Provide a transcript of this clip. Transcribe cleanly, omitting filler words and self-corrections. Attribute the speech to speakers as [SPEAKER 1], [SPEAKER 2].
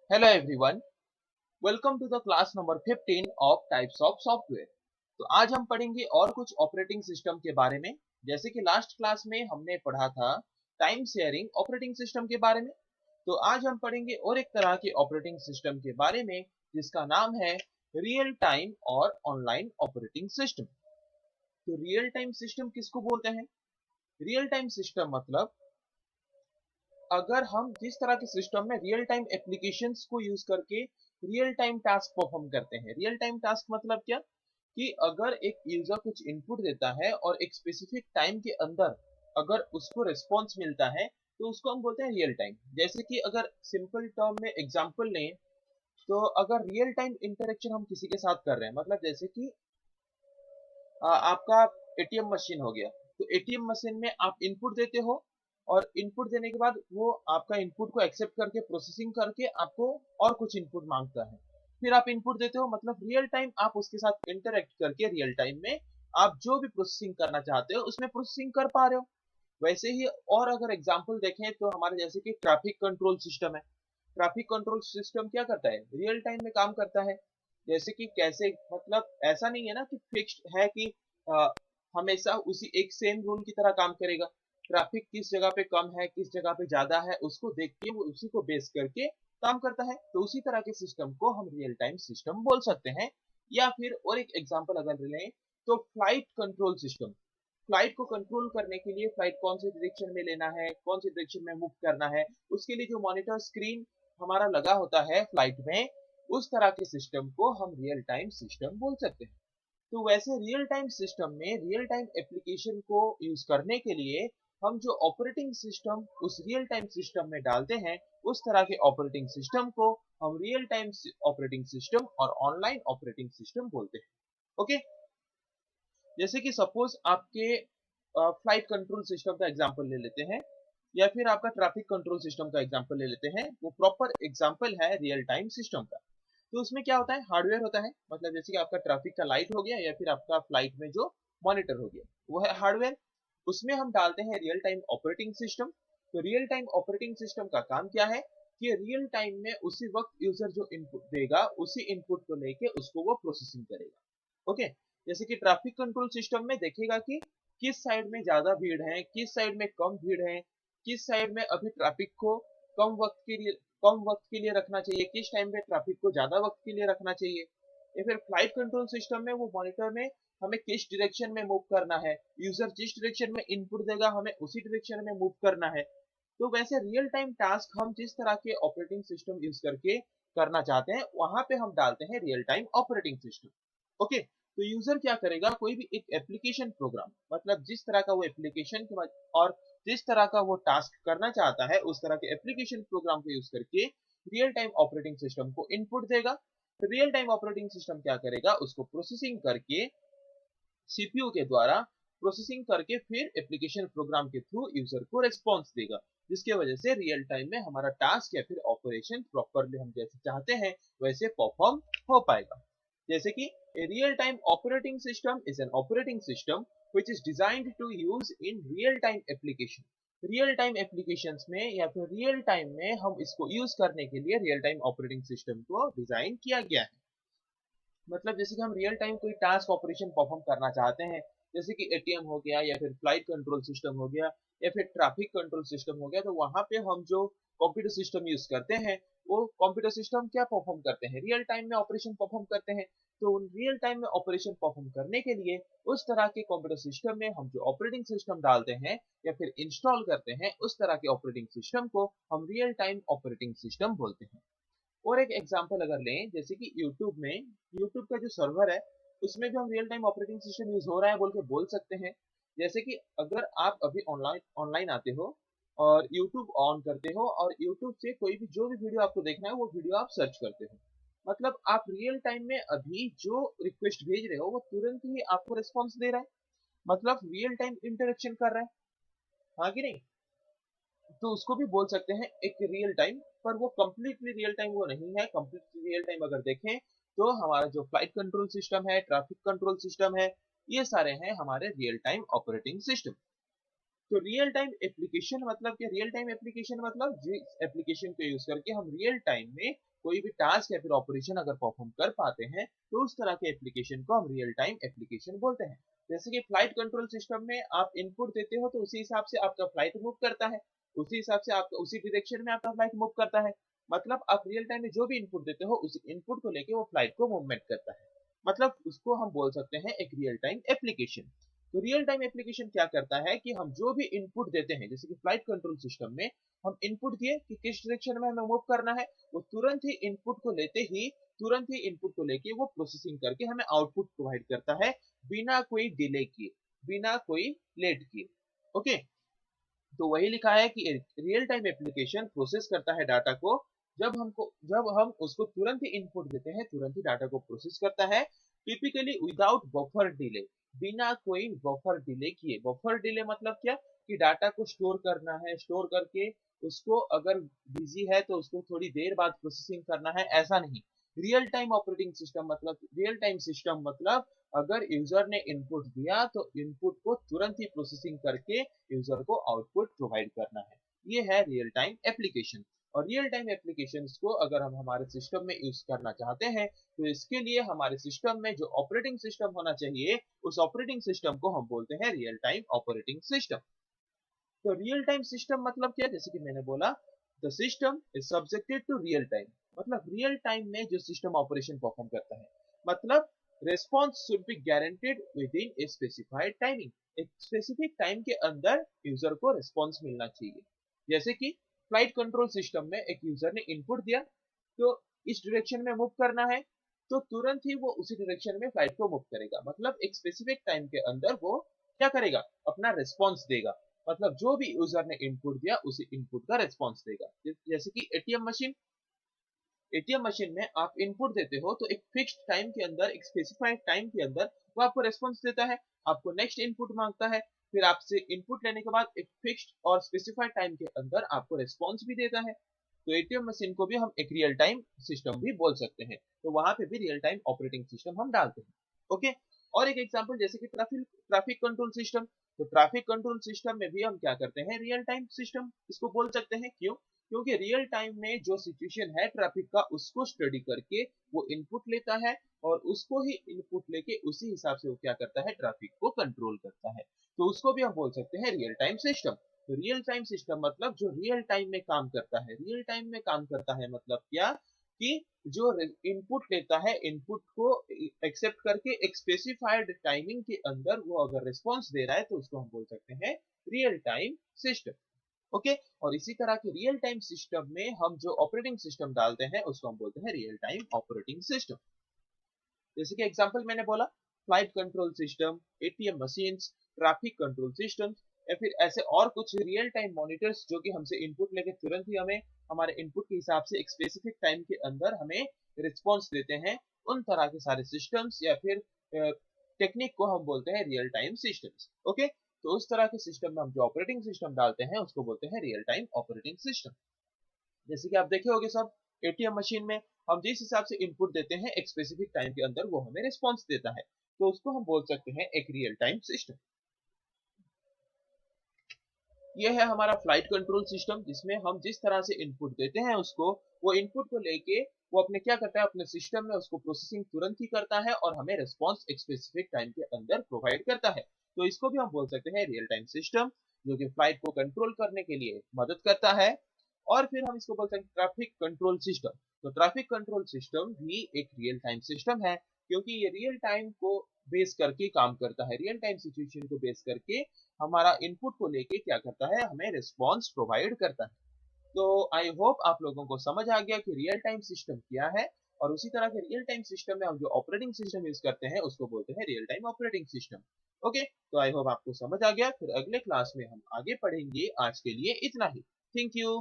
[SPEAKER 1] Hello everyone, welcome to the class number 15 of types of software। तो आज हम पढ़ेंगे और कुछ ऑपरेटिंग सिस्टम के बारे में। जैसे कि लास्ट क्लास में हमने पढ़ा था टाइम शेयरिंग ऑपरेटिंग सिस्टम के बारे में, तो आज हम पढ़ेंगे और एक तरह के ऑपरेटिंग सिस्टम के बारे में जिसका नाम है रियल टाइम और ऑनलाइन ऑपरेटिंग सिस्टम। तो रियल टाइम सिस्टम किसको बोलते हैं? रियल टाइम सिस्टम मतलब अगर हम जिस तरह के सिस्टम में रियल टाइम एप्लीकेशंस को यूज करके रियल टाइम टास्क परफॉर्म करते हैं। रियल टाइम टास्क मतलब क्या कि अगर एक यूजर कुछ इनपुट देता है और एक स्पेसिफिक टाइम के अंदर अगर उसको रिस्पॉन्स मिलता है तो उसको हम बोलते हैं रियल टाइम। जैसे कि अगर सिंपल टर्म में एग्जांपल लें तो अगर रियल टाइम इंटरेक्शन हम किसी के साथ कर रहे हैं, मतलब जैसे कि आपका एटीएम मशीन हो गया, तो एटीएम मशीन में आप इनपुट देते हो और इनपुट देने के बाद वो आपका इनपुट को एक्सेप्ट करके प्रोसेसिंग करके आपको और कुछ इनपुट मांगता है, फिर आप इनपुट देते हो। मतलब रियल टाइम आप उसके साथ इंटरेक्ट करके रियल टाइम में आप जो भी प्रोसेसिंग करना चाहते हो उसमें प्रोसेसिंग कर पा रहे हो। वैसे ही और अगर एग्जांपल देखें तो हमारे जैसे कि ट्रैफिक कंट्रोल सिस्टम है। ट्रैफिक कंट्रोल सिस्टम क्या करता है? रियल टाइम में काम करता है। जैसे कि कैसे, मतलब ऐसा नहीं है ना कि फिक्स्ड है कि अ, हमेशा उसी एक सेम रूल की तरह काम करेगा। ट्रैफिक किस जगह पे कम है किस जगह पे ज्यादा है उसको देख के वो उसी को बेस करके काम करता है। तो उसी तरह के सिस्टम को हम रियल टाइम सिस्टम बोल सकते हैं। या फिर और एक एग्जांपल अगर लें तो फ्लाइट कंट्रोल सिस्टम। फ्लाइट को कंट्रोल करने के लिए फ्लाइट कौन से डायरेक्शन में लेना है, कौन से डायरेक्शन में मूव करना है, उसके लिए जो मॉनिटर स्क्रीन हमारा लगा होता है फ्लाइट में, उस तरह के सिस्टम को हम रियल टाइम सिस्टम बोल सकते हैं। तो वैसे रियल टाइम सिस्टम में रियल टाइम एप्लीकेशन को यूज करने के लिए हम जो ऑपरेटिंग सिस्टम उस रियल टाइम सिस्टम में डालते हैं उस तरह के ऑपरेटिंग सिस्टम को हम रियल टाइम ऑपरेटिंग सिस्टम और ऑनलाइन ऑपरेटिंग सिस्टम बोलते हैं। ओके, जैसे कि सपोज आपके फ्लाइट कंट्रोल सिस्टम का एग्जांपल ले लेते हैं या फिर आपका ट्रैफिक कंट्रोल सिस्टम का एग्जांपल ले लेते हैं। वो प्रॉपर एग्जांपल है रियल टाइम सिस्टम का। तो उसमें क्या होता है? हार्डवेयर होता है, मतलब जैसे कि आपका ट्रैफिक का लाइट हो गया या फिर आपका फ्लाइट में जो मॉनिटर हो गया वो है हार्डवेयर। उसमें हम डालते हैं रियल टाइम ऑपरेटिंग सिस्टम। तो रियल टाइम ऑपरेटिंग सिस्टम का काम क्या है कि रियल टाइम में उसी वक्त यूजर जो इनपुट देगा उसी इनपुट को लेके उसको वो प्रोसेसिंग करेगा। ओके, जैसे कि ट्रैफिक कंट्रोल सिस्टम में देखेगा कि किस साइड में ज्यादा भीड़ है किस साइड में कम भीड़ है, किस साइड में अभी ट्रैफिक को कम वक्त के लिए रखना चाहिए, किस टाइम पे ट्रैफिक को ज्यादा वक्त के लिए रखना चाहिए। या फिर फ्लाइट कंट्रोल सिस्टम में वो मॉनिटर में हमें किस डायरेक्शन में मूव करना है, यूजर जिस डायरेक्शन में इनपुट देगा हमें उसी डायरेक्शन में मूव करना है। तो वैसे रियल टाइम टास्क हम जिस तरह के ऑपरेटिंग सिस्टम यूज करके करना चाहते हैं वहां पे हम डालते हैं real time operating system. Okay, तो यूजर क्या करेगा, कोई भी एक एप्लीकेशन प्रोग्राम, मतलब जिस तरह का वो एप्लीकेशन और जिस तरह का वो टास्क करना चाहता है उस तरह के एप्लीकेशन प्रोग्राम को यूज करके रियल टाइम ऑपरेटिंग सिस्टम को इनपुट देगा। तो रियल टाइम ऑपरेटिंग सिस्टम क्या करेगा, उसको प्रोसेसिंग करके सीपीयू के द्वारा प्रोसेसिंग करके फिर एप्लीकेशन प्रोग्राम के थ्रू यूजर को रिस्पॉन्स देगा, जिसके वजह से रियल टाइम में हमारा टास्क या फिर ऑपरेशन प्रॉपरली हम जैसे चाहते हैं वैसे परफॉर्म हो पाएगा। जैसे कि a real time operating system is an operating system which is designed to use in real time application। Real time applications में या फिर रियल टाइम में हम इसको यूज करने के लिए रियल टाइम ऑपरेटिंग सिस्टम को डिजाइन किया गया है। मतलब जैसे कि हम रियल टाइम कोई टास्क ऑपरेशन परफॉर्म करना चाहते हैं, जैसे कि एटीएम हो गया या फिर फ्लाइट कंट्रोल सिस्टम हो गया या फिर ट्रैफिक कंट्रोल सिस्टम हो गया, तो वहां पे हम जो कंप्यूटर सिस्टम यूज करते हैं वो कंप्यूटर सिस्टम क्या परफॉर्म करते हैं, रियल टाइम में ऑपरेशन परफॉर्म करते हैं। तो उन रियल टाइम में ऑपरेशन परफॉर्म करने के लिए उस तरह के कंप्यूटर सिस्टम में हम जो ऑपरेटिंग सिस्टम डालते हैं या फिर इंस्टॉल करते हैं उस तरह के ऑपरेटिंग सिस्टम को हम रियल टाइम ऑपरेटिंग सिस्टम बोलते हैं। और एक एग्जांपल अगर लें जैसे कि यूट्यूब में, यूट्यूब का जो सर्वर है उसमें भी हम real time operating system use हो रहा है बोल के बोल सकते हैं। जैसे कि अगर आप अभी ऑनलाइन ऑनलाइन आते हो और यूट्यूब ऑन करते हो और यूट्यूब से कोई भी जो भी वीडियो आपको देखना है वो वीडियो आप सर्च करते हो, मतलब आप रियल टाइम में अभी जो रिक्वेस्ट भेज रहे हो वो तुरंत ही आपको रिस्पॉन्स दे रहा है, मतलब रियल टाइम इंटरेक्शन कर रहा है। हाँ कि नहीं? तो उसको भी बोल सकते हैं एक रियल टाइम, पर वो कंप्लीटली रियल टाइम वो नहीं है। कंप्लीटली रियल टाइम अगर देखें तो हमारा जो फ्लाइट कंट्रोल सिस्टम है, ट्रैफिक कंट्रोल सिस्टम है, ये सारे हैं हमारे रियल टाइम ऑपरेटिंग सिस्टम। तो रियल टाइम एप्लीकेशन मतलब क्या? रियल टाइम एप्लीकेशन मतलब जिस एप्लीकेशन को यूज करके हम रियल टाइम में कोई भी टास्क या फिर ऑपरेशन अगर परफॉर्म कर पाते हैं, तो उस तरह के एप्लीकेशन को हम रियल टाइम एप्लीकेशन बोलते हैं। जैसे कि फ्लाइट कंट्रोल सिस्टम में आप इनपुट देते हो तो उसी हिसाब से आपका फ्लाइट मूव करता है, उसी हिसाब से आपका उसी डायरेक्शन में आपका फ्लाइट मूव करता है। मतलब आप रियल टाइम में जो भी इनपुट देते हो उस इनपुट को लेके वो फ्लाइट को मूवमेंट करता है। मतलब उसको हम बोल सकते हैं एक रियल टाइम एप्लीकेशन। तो रियल टाइम एप्लीकेशन क्या करता है कि हम जो भी इनपुट देते हैं, जैसे कि फ्लाइट कंट्रोल सिस्टम में हम इनपुट दिए कि किस डायरेक्शन में हमें मूव करना है, वो तुरंत ही इनपुट को लेते ही तुरंत ही इनपुट को लेके वो प्रोसेसिंग करके हमें आउटपुट प्रोवाइड करता है, बिना कोई डिले किए, बिना कोई लेट किए। ओके, तो वही लिखा है कि रियल टाइम एप्लीकेशन प्रोसेस करता है डाटा को। जब हम उसको तुरंत ही इनपुट देते हैं, तुरंत ही डाटा को प्रोसेस करता है, टिपिकली विदाउट बफर डिले, बिना कोई बफर डिले किए। बफर डिले मतलब क्या? कि डाटा को स्टोर करना है, स्टोर करके उसको अगर बिजी है तो उसको थोड़ी देर बाद प्रोसेसिंग करना है, ऐसा नहीं। रियल टाइम सिस्टम मतलब अगर यूजर ने इनपुट दिया तो इनपुट को तुरंत ही प्रोसेसिंग करके यूजर को आउटपुट प्रोवाइड करना है। ये है रियल टाइम एप्लीकेशन। और रियल टाइम एप्लीकेशन को अगर हम हमारे सिस्टम में यूज करना चाहते हैं, तो इसके लिए हमारे सिस्टम में जो ऑपरेटिंग सिस्टम होना चाहिए, उस ऑपरेटिंग सिस्टम को हम बोलते हैं रियल टाइम ऑपरेटिंग सिस्टम। तो रियल टाइम सिस्टम मतलब क्या? जैसे कि मैंने बोला, the system is subjected to real time. मतलब रियल टाइम में जो सिस्टम ऑपरेशन परफॉर्म करता है, मतलब response should be guaranteed within a specified timing. एक स्पेसिफिक टाइम के अंदर यूजर को रेस्पॉन्स मिलना चाहिए। जैसे कि फ्लाइट कंट्रोल सिस्टम में एक यूजर ने इनपुट दिया, तो इस डायरेक्शन में मूव करना है, तो तुरंत ही वो उसी डायरेक्शन में फ्लाइट को मूव करेगा। मतलब एक स्पेसिफिक टाइम के अंदर वो क्या करेगा? अपना रिस्पॉन्स देगा। मतलब जो भी यूजर ने इनपुट दिया उसी इनपुट का रिस्पॉन्स देगा। जैसे कि एटीएम मशीन में आप इनपुट देते हो तो एक फिक्स्ड टाइम के अंदर, एक स्पेसिफाइड टाइम के अंदर वो आपको रिस्पॉन्स देता है, आपको नेक्स्ट इनपुट मांगता है, फिर आपसे इनपुट लेने के बाद एक फिक्स्ड और स्पेसिफाइड टाइम के अंदर आपको रिस्पॉन्स भी देता है। तो एटीएम मशीन को भी हम एक रियल टाइम सिस्टम भी बोल सकते हैं। तो वहां पे भी रियल टाइम ऑपरेटिंग सिस्टम हम डालते हैं। ओके, और एक एग्जांपल जैसे कि ट्रैफिक कंट्रोल सिस्टम। तो ट्रैफिक कंट्रोल सिस्टम में भी हम क्या करते हैं? रियल टाइम सिस्टम इसको बोल सकते हैं। क्यों? क्योंकि रियल टाइम में जो सिचुएशन है ट्रैफिक का, उसको स्टडी करके वो इनपुट लेता है और उसको ही इनपुट लेके उसी हिसाब से वो क्या करता है? ट्रैफिक को कंट्रोल करता है। तो उसको भी हम बोल सकते हैं रियल टाइम सिस्टम। तो रियल टाइम सिस्टम मतलब जो रियल टाइम में काम करता है। रियल टाइम में काम करता है मतलब क्या? कि जो इनपुट लेता है, इनपुट को एक्सेप्ट करके एक स्पेसिफाइड टाइमिंग के अंदर वो अगर रिस्पॉन्स दे रहा है, तो उसको हम बोल सकते हैं रियल टाइम सिस्टम। ओके, और इसी तरह के रियल टाइम सिस्टम में हम जो ऑपरेटिंग सिस्टम डालते हैं उसको हम बोलते हैं रियल टाइम ऑपरेटिंग सिस्टम। जैसे कि एग्जांपल मैंने बोला, flight control system, ATM machines, traffic control system, या फिर ऐसे और कुछ रियल टाइम मॉनिटर्स जो कि हमसे इनपुट लेके तुरंत ही हमें हमारे इनपुट के हिसाब से एक स्पेसिफिक टाइम के अंदर हमें रिस्पॉन्स देते हैं। उन तरह के सारे सिस्टम्स या फिर टेक्निक को हम बोलते हैं रियल टाइम सिस्टम्स। ओके, तो उस तरह के सिस्टम में हम जो ऑपरेटिंग सिस्टम डालते हैं उसको बोलते हैं रियल टाइम ऑपरेटिंग सिस्टम। जैसे कि आप देखे होंगे सब, एटीएम मशीन में हम जिस हिसाब से इनपुट देते हैं एक स्पेसिफिक टाइम के अंदर वो हमें रिस्पॉन्स देता है, तो उसको हम बोल सकते हैं एक रियल टाइम सिस्टम। ये है हमारा फ्लाइट कंट्रोल सिस्टम, जिसमें हम जिस तरह से इनपुट देते हैं उसको, वो इनपुट को लेके वो अपने क्या करता है? अपने सिस्टम में उसको प्रोसेसिंग तुरंत ही करता है और हमें रिस्पॉन्स एक स्पेसिफिक टाइम के अंदर प्रोवाइड करता है। तो इसको भी हम बोल सकते हैं रियल टाइम सिस्टम, जो कि फ्लाइट को कंट्रोल करने के लिए मदद करता है। और फिर हम इसको बोलते हैं ट्रैफिक कंट्रोल सिस्टम। तो ट्रैफिक कंट्रोल सिस्टम भी एक रियल टाइम सिस्टम है, क्योंकि ये रियल टाइम को बेस करके काम करता है। रियल टाइम सिचुएशन को बेस करके हमारा इनपुट को लेके क्या करता है? हमें रिस्पॉन्स प्रोवाइड करता है। तो आई होप आप लोगों को समझ आ गया कि रियल टाइम सिस्टम क्या है। और उसी तरह के रियल टाइम सिस्टम में हम जो ऑपरेटिंग सिस्टम यूज करते हैं उसको बोलते हैं real time operating system. Okay, तो आई होप आपको समझ आ गया। फिर अगले क्लास में हम आगे पढ़ेंगे। आज के लिए इतना ही। Thank you.